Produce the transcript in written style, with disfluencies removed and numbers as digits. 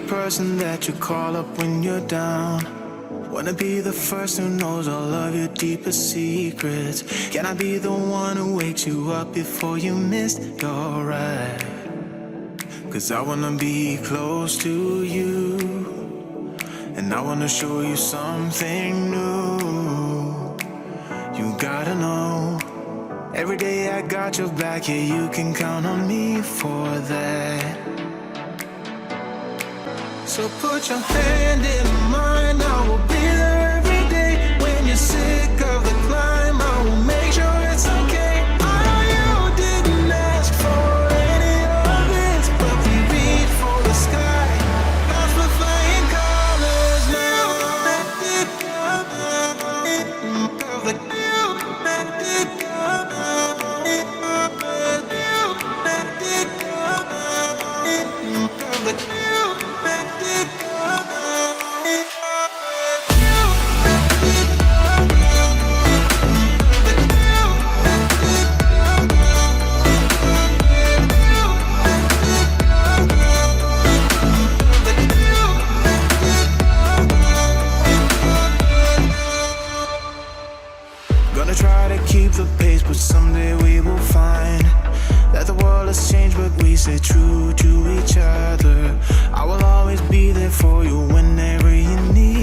person that you call up when you're down. Wanna be the first who knows all of your deepest secrets. Can I be the one who wakes you up before you missed your ride? 'Cause I wanna be close to you, and I wanna show you something new. You gotta know, every day I got your back, yeah, you can count on me for that. So put your hand in mine, I will be there every day. When you're sick of the climb, I will make sure it's okay. I know you didn't ask for any of this, but we reach for the sky, cause we're flying colors now. Gonna try to keep the pace, but someday we will find that the world has changed, but we stay true to each other. I will always be there for you whenever you need